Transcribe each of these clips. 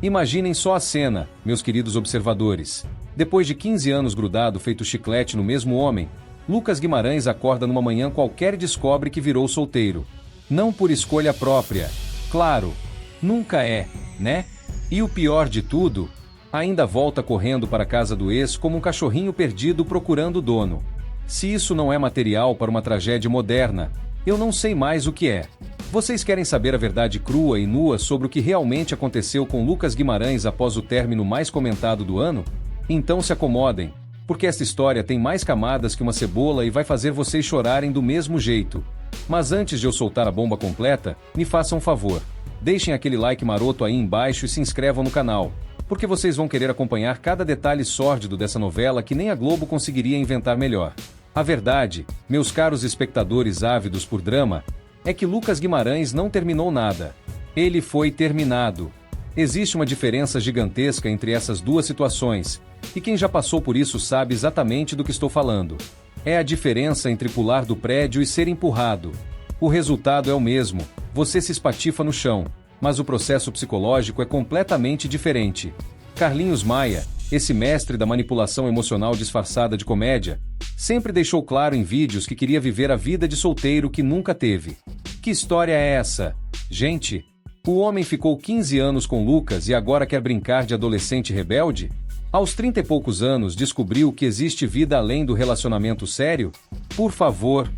Imaginem só a cena, meus queridos observadores. Depois de 15 anos grudado feito chiclete no mesmo homem, Lucas Guimarães acorda numa manhã qualquer e descobre que virou solteiro. Não por escolha própria. Claro, nunca é, né? E o pior de tudo, ainda volta correndo para a casa do ex como um cachorrinho perdido procurando o dono. Se isso não é material para uma tragédia moderna, eu não sei mais o que é. Vocês querem saber a verdade crua e nua sobre o que realmente aconteceu com Lucas Guimarães após o término mais comentado do ano? Então se acomodem, porque esta história tem mais camadas que uma cebola e vai fazer vocês chorarem do mesmo jeito. Mas antes de eu soltar a bomba completa, me façam um favor. Deixem aquele like maroto aí embaixo e se inscrevam no canal, porque vocês vão querer acompanhar cada detalhe sórdido dessa novela que nem a Globo conseguiria inventar melhor. A verdade, meus caros espectadores ávidos por drama, é que Lucas Guimarães não terminou nada. Ele foi terminado. Existe uma diferença gigantesca entre essas duas situações, e quem já passou por isso sabe exatamente do que estou falando. É a diferença entre pular do prédio e ser empurrado. O resultado é o mesmo, você se espatifa no chão, mas o processo psicológico é completamente diferente. Carlinhos Maia, esse mestre da manipulação emocional disfarçada de comédia, sempre deixou claro em vídeos que queria viver a vida de solteiro que nunca teve. Que história é essa? Gente, o homem ficou 15 anos com Lucas e agora quer brincar de adolescente rebelde? Aos 30 e poucos anos descobriu que existe vida além do relacionamento sério? Por favor,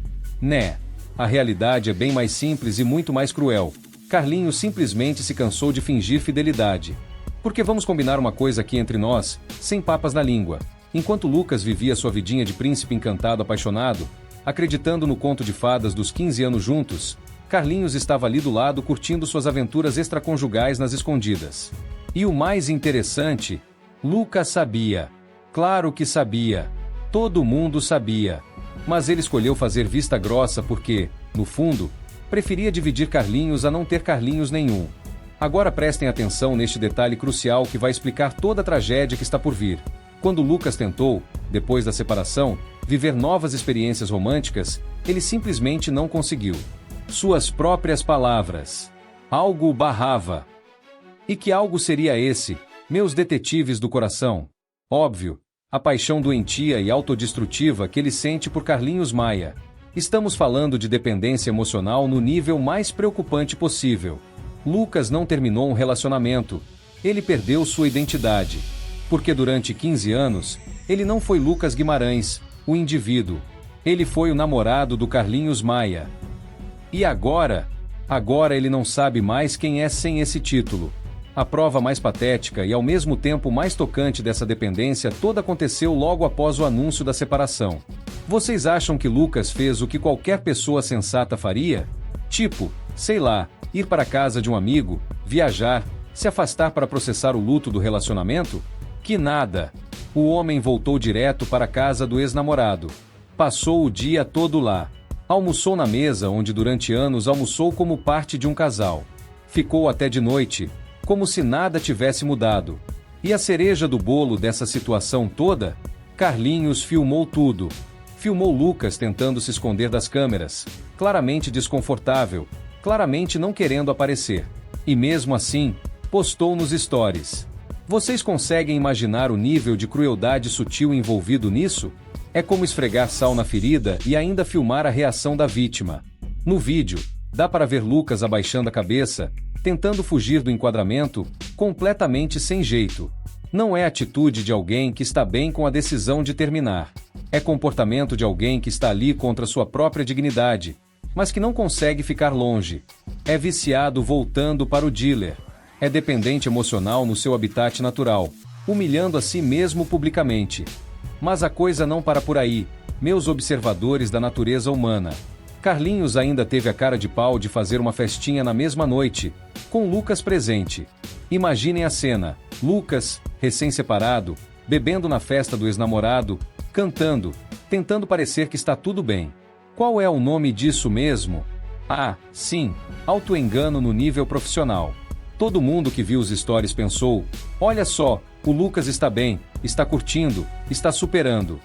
né? A realidade é bem mais simples e muito mais cruel. Carlinhos simplesmente se cansou de fingir fidelidade. Porque vamos combinar uma coisa aqui entre nós, sem papas na língua. Enquanto Lucas vivia sua vidinha de príncipe encantado apaixonado, acreditando no conto de fadas dos 15 anos juntos, Carlinhos estava ali do lado curtindo suas aventuras extraconjugais nas escondidas. E o mais interessante, Lucas sabia. Claro que sabia. Todo mundo sabia. Mas ele escolheu fazer vista grossa porque, no fundo, preferia dividir Carlinhos a não ter Carlinhos nenhum. Agora prestem atenção neste detalhe crucial que vai explicar toda a tragédia que está por vir. Quando Lucas tentou, depois da separação, viver novas experiências românticas, ele simplesmente não conseguiu. Suas próprias palavras. Algo o barrava. E que algo seria esse, meus detetives do coração? Óbvio, a paixão doentia e autodestrutiva que ele sente por Carlinhos Maia. Estamos falando de dependência emocional no nível mais preocupante possível. Lucas não terminou um relacionamento, ele perdeu sua identidade. Porque durante 15 anos, ele não foi Lucas Guimarães, o indivíduo. Ele foi o namorado do Carlinhos Maia. E agora ele não sabe mais quem é sem esse título. A prova mais patética e ao mesmo tempo mais tocante dessa dependência toda aconteceu logo após o anúncio da separação. Vocês acham que Lucas fez o que qualquer pessoa sensata faria? Tipo, sei lá, ir para a casa de um amigo, viajar, se afastar para processar o luto do relacionamento? Que nada! O homem voltou direto para a casa do ex-namorado. Passou o dia todo lá. Almoçou na mesa onde durante anos almoçou como parte de um casal. Ficou até de noite, como se nada tivesse mudado. E a cereja do bolo dessa situação toda? Carlinhos filmou tudo. Filmou Lucas tentando se esconder das câmeras, claramente desconfortável, claramente não querendo aparecer. E mesmo assim, postou nos stories. Vocês conseguem imaginar o nível de crueldade sutil envolvido nisso? É como esfregar sal na ferida e ainda filmar a reação da vítima. No vídeo, dá para ver Lucas abaixando a cabeça, tentando fugir do enquadramento, completamente sem jeito. Não é atitude de alguém que está bem com a decisão de terminar. É comportamento de alguém que está ali contra sua própria dignidade, mas que não consegue ficar longe. É viciado voltando para o dealer. É dependente emocional no seu habitat natural, humilhando a si mesmo publicamente. Mas a coisa não para por aí, meus observadores da natureza humana. Carlinhos ainda teve a cara de pau de fazer uma festinha na mesma noite, com Lucas presente. Imaginem a cena, Lucas, recém-separado, bebendo na festa do ex-namorado, cantando, tentando parecer que está tudo bem. Qual é o nome disso mesmo? Ah, sim, autoengano no nível profissional. Todo mundo que viu os stories pensou, olha só, o Lucas está bem, está curtindo, está superando.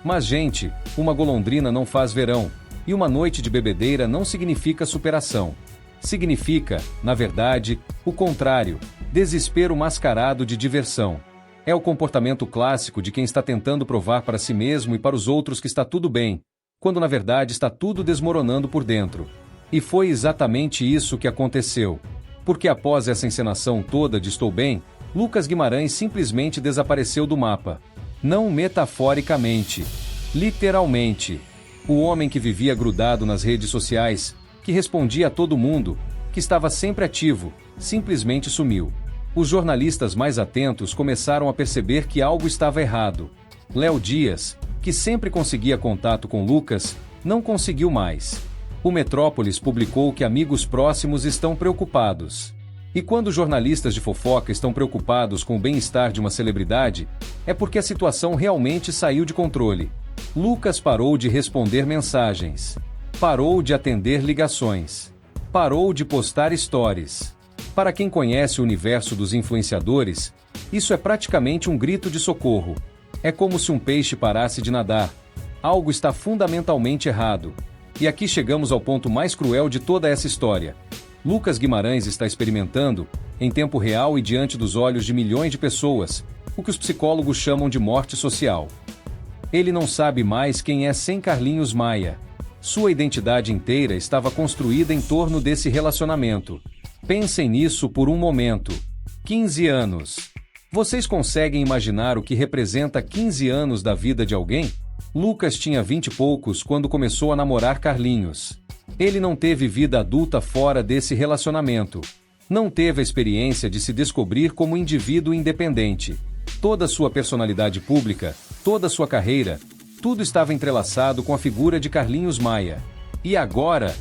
Mas gente, uma golondrina não faz verão, e uma noite de bebedeira não significa superação. Significa, na verdade, o contrário. Desespero mascarado de diversão. É o comportamento clássico de quem está tentando provar para si mesmo e para os outros que está tudo bem, quando na verdade está tudo desmoronando por dentro. E foi exatamente isso que aconteceu. Porque após essa encenação toda de estou bem, Lucas Guimarães simplesmente desapareceu do mapa. Não metaforicamente. Literalmente. O homem que vivia grudado nas redes sociais, que respondia a todo mundo, que estava sempre ativo, simplesmente sumiu. Os jornalistas mais atentos começaram a perceber que algo estava errado. Léo Dias, que sempre conseguia contato com Lucas, não conseguiu mais. O Metrópolis publicou que amigos próximos estão preocupados. E quando jornalistas de fofoca estão preocupados com o bem-estar de uma celebridade, é porque a situação realmente saiu de controle. Lucas parou de responder mensagens. Parou de atender ligações. Parou de postar stories. Para quem conhece o universo dos influenciadores, isso é praticamente um grito de socorro. É como se um peixe parasse de nadar. Algo está fundamentalmente errado. E aqui chegamos ao ponto mais cruel de toda essa história. Lucas Guimarães está experimentando, em tempo real e diante dos olhos de milhões de pessoas, o que os psicólogos chamam de morte social. Ele não sabe mais quem é sem Carlinhos Maia. Sua identidade inteira estava construída em torno desse relacionamento. Pensem nisso por um momento. 15 anos. Vocês conseguem imaginar o que representa 15 anos da vida de alguém? Lucas tinha 20 e poucos quando começou a namorar Carlinhos. Ele não teve vida adulta fora desse relacionamento. Não teve a experiência de se descobrir como indivíduo independente. Toda sua personalidade pública, toda sua carreira, tudo estava entrelaçado com a figura de Carlinhos Maia. E agora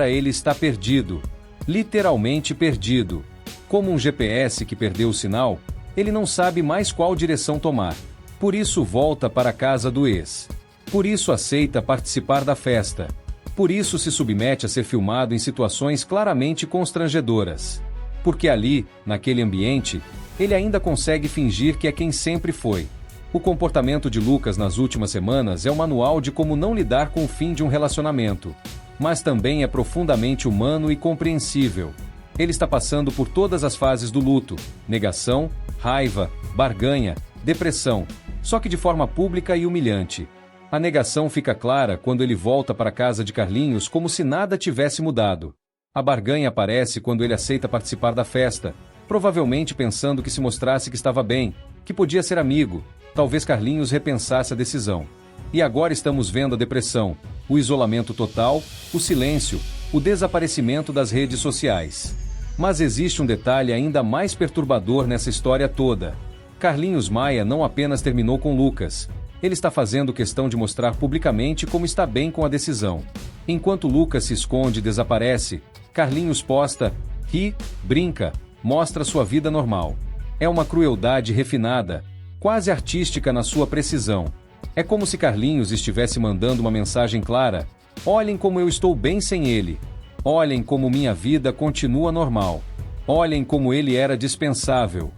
ele está perdido. Literalmente perdido. Como um GPS que perdeu o sinal, ele não sabe mais qual direção tomar. Por isso volta para a casa do ex. Por isso aceita participar da festa. Por isso se submete a ser filmado em situações claramente constrangedoras. Porque ali, naquele ambiente, ele ainda consegue fingir que é quem sempre foi. O comportamento de Lucas nas últimas semanas é o manual de como não lidar com o fim de um relacionamento. Mas também é profundamente humano e compreensível. Ele está passando por todas as fases do luto: negação, raiva, barganha, depressão, só que de forma pública e humilhante. A negação fica clara quando ele volta para a casa de Carlinhos como se nada tivesse mudado. A barganha aparece quando ele aceita participar da festa, provavelmente pensando que se mostrasse que estava bem, que podia ser amigo, talvez Carlinhos repensasse a decisão. E agora estamos vendo a depressão, o isolamento total, o silêncio, o desaparecimento das redes sociais. Mas existe um detalhe ainda mais perturbador nessa história toda. Carlinhos Maia não apenas terminou com Lucas, ele está fazendo questão de mostrar publicamente como está bem com a decisão. Enquanto Lucas se esconde e desaparece, Carlinhos posta, ri, brinca, mostra sua vida normal. É uma crueldade refinada, quase artística na sua precisão. É como se Carlinhos estivesse mandando uma mensagem clara: olhem como eu estou bem sem ele. Olhem como minha vida continua normal. Olhem como ele era dispensável.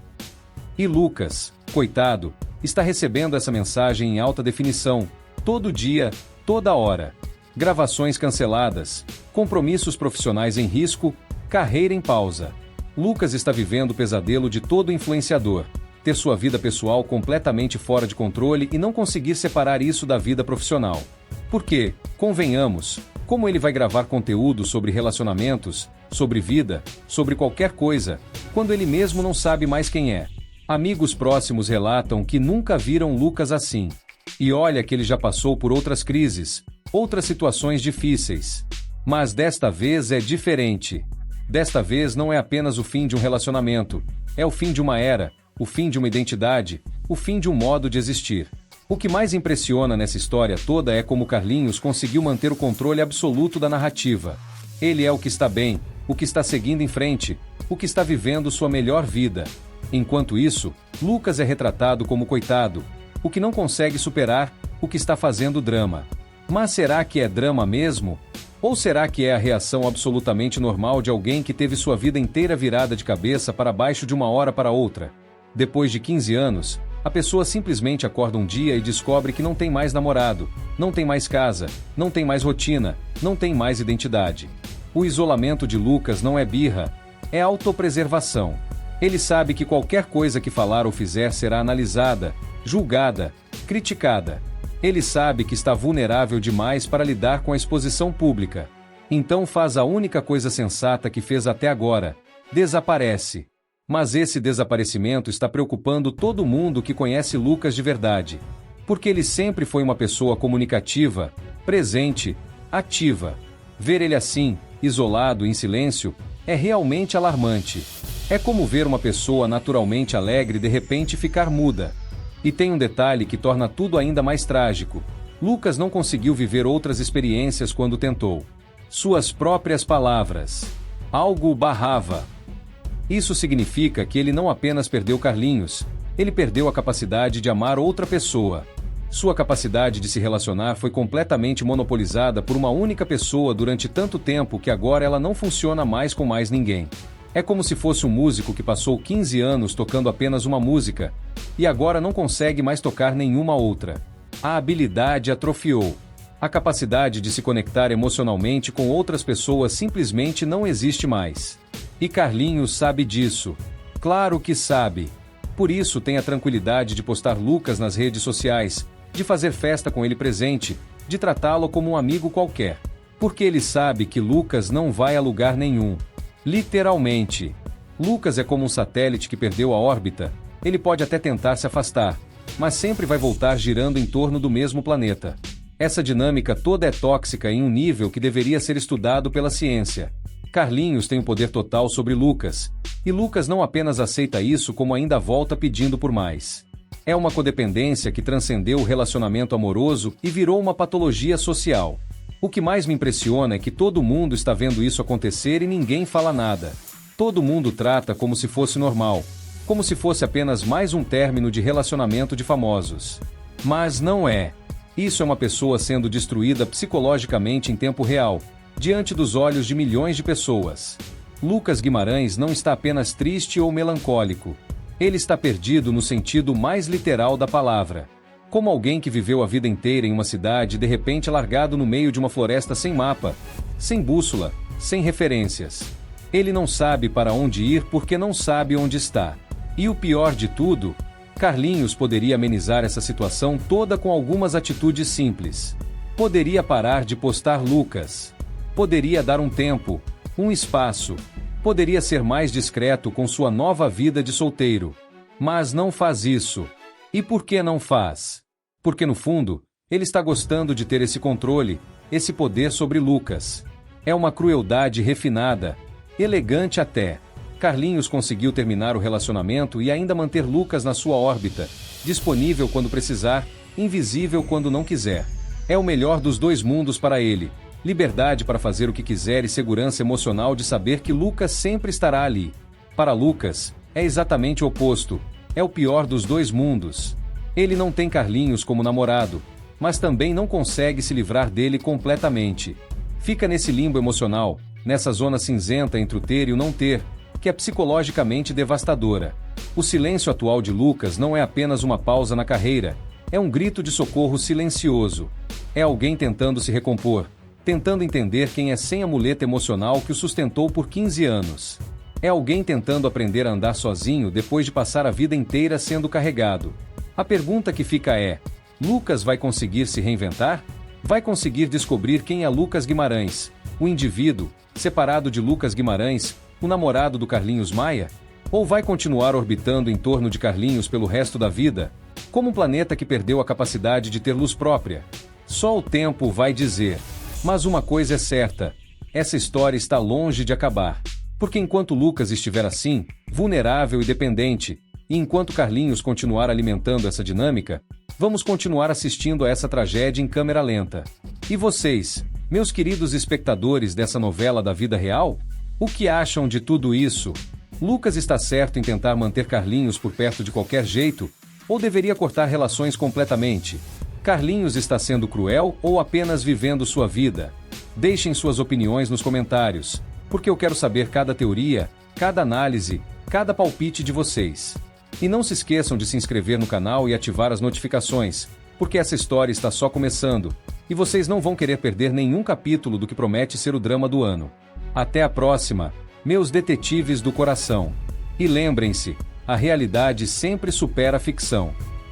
E Lucas, coitado, está recebendo essa mensagem em alta definição, todo dia, toda hora. Gravações canceladas, compromissos profissionais em risco, carreira em pausa. Lucas está vivendo o pesadelo de todo influenciador: ter sua vida pessoal completamente fora de controle e não conseguir separar isso da vida profissional. Porque, convenhamos, como ele vai gravar conteúdo sobre relacionamentos, sobre vida, sobre qualquer coisa, quando ele mesmo não sabe mais quem é? Amigos próximos relatam que nunca viram Lucas assim. E olha que ele já passou por outras crises, outras situações difíceis. Mas desta vez é diferente. Desta vez não é apenas o fim de um relacionamento, é o fim de uma era, o fim de uma identidade, o fim de um modo de existir. O que mais impressiona nessa história toda é como Carlinhos conseguiu manter o controle absoluto da narrativa. Ele é o que está bem, o que está seguindo em frente, o que está vivendo sua melhor vida. Enquanto isso, Lucas é retratado como coitado, o que não consegue superar, o que está fazendo drama. Mas será que é drama mesmo? Ou será que é a reação absolutamente normal de alguém que teve sua vida inteira virada de cabeça para baixo de uma hora para outra? Depois de 15 anos, a pessoa simplesmente acorda um dia e descobre que não tem mais namorado, não tem mais casa, não tem mais rotina, não tem mais identidade. O isolamento de Lucas não é birra, é autopreservação. Ele sabe que qualquer coisa que falar ou fizer será analisada, julgada, criticada. Ele sabe que está vulnerável demais para lidar com a exposição pública. Então faz a única coisa sensata que fez até agora: desaparece. Mas esse desaparecimento está preocupando todo mundo que conhece Lucas de verdade. Porque ele sempre foi uma pessoa comunicativa, presente, ativa. Ver ele assim, isolado, em silêncio, é realmente alarmante. É como ver uma pessoa naturalmente alegre de repente ficar muda. E tem um detalhe que torna tudo ainda mais trágico. Lucas não conseguiu viver outras experiências quando tentou. Suas próprias palavras. Algo o barrava. Isso significa que ele não apenas perdeu Carlinhos, ele perdeu a capacidade de amar outra pessoa. Sua capacidade de se relacionar foi completamente monopolizada por uma única pessoa durante tanto tempo que agora ela não funciona mais com mais ninguém. É como se fosse um músico que passou 15 anos tocando apenas uma música, e agora não consegue mais tocar nenhuma outra. A habilidade atrofiou. A capacidade de se conectar emocionalmente com outras pessoas simplesmente não existe mais. E Carlinhos sabe disso. Claro que sabe. Por isso tem a tranquilidade de postar Lucas nas redes sociais, de fazer festa com ele presente, de tratá-lo como um amigo qualquer. Porque ele sabe que Lucas não vai a lugar nenhum. Literalmente. Lucas é como um satélite que perdeu a órbita. Ele pode até tentar se afastar, mas sempre vai voltar girando em torno do mesmo planeta. Essa dinâmica toda é tóxica em um nível que deveria ser estudado pela ciência. Carlinhos tem o poder total sobre Lucas, e Lucas não apenas aceita isso como ainda volta pedindo por mais. É uma codependência que transcendeu o relacionamento amoroso e virou uma patologia social. O que mais me impressiona é que todo mundo está vendo isso acontecer e ninguém fala nada. Todo mundo trata como se fosse normal, como se fosse apenas mais um término de relacionamento de famosos. Mas não é. Isso é uma pessoa sendo destruída psicologicamente em tempo real, diante dos olhos de milhões de pessoas. Lucas Guimarães não está apenas triste ou melancólico. Ele está perdido no sentido mais literal da palavra. Como alguém que viveu a vida inteira em uma cidade de repente largado no meio de uma floresta sem mapa, sem bússola, sem referências. Ele não sabe para onde ir porque não sabe onde está. E o pior de tudo, Carlinhos poderia amenizar essa situação toda com algumas atitudes simples. Poderia parar de postar Lucas. Poderia dar um tempo, um espaço. Poderia ser mais discreto com sua nova vida de solteiro. Mas não faz isso. E por que não faz? Porque no fundo, ele está gostando de ter esse controle, esse poder sobre Lucas. É uma crueldade refinada, elegante até. Carlinhos conseguiu terminar o relacionamento e ainda manter Lucas na sua órbita, disponível quando precisar, invisível quando não quiser. É o melhor dos dois mundos para ele. Liberdade para fazer o que quiser e segurança emocional de saber que Lucas sempre estará ali. Para Lucas, é exatamente o oposto. É o pior dos dois mundos. Ele não tem Carlinhos como namorado, mas também não consegue se livrar dele completamente. Fica nesse limbo emocional, nessa zona cinzenta entre o ter e o não ter, que é psicologicamente devastadora. O silêncio atual de Lucas não é apenas uma pausa na carreira, é um grito de socorro silencioso. É alguém tentando se recompor, tentando entender quem é sem a muleta emocional que o sustentou por 15 anos. É alguém tentando aprender a andar sozinho depois de passar a vida inteira sendo carregado. A pergunta que fica é: Lucas vai conseguir se reinventar? Vai conseguir descobrir quem é Lucas Guimarães, o indivíduo, separado de Lucas Guimarães, o namorado do Carlinhos Maia? Ou vai continuar orbitando em torno de Carlinhos pelo resto da vida, como um planeta que perdeu a capacidade de ter luz própria? Só o tempo vai dizer. Mas uma coisa é certa: essa história está longe de acabar. Porque enquanto Lucas estiver assim, vulnerável e dependente, e enquanto Carlinhos continuar alimentando essa dinâmica, vamos continuar assistindo a essa tragédia em câmera lenta. E vocês, meus queridos espectadores dessa novela da vida real? O que acham de tudo isso? Lucas está certo em tentar manter Carlinhos por perto de qualquer jeito? Ou deveria cortar relações completamente? Carlinhos está sendo cruel ou apenas vivendo sua vida? Deixem suas opiniões nos comentários, porque eu quero saber cada teoria, cada análise, cada palpite de vocês. E não se esqueçam de se inscrever no canal e ativar as notificações, porque essa história está só começando, e vocês não vão querer perder nenhum capítulo do que promete ser o drama do ano. Até a próxima, meus detetives do coração! E lembrem-se, a realidade sempre supera a ficção.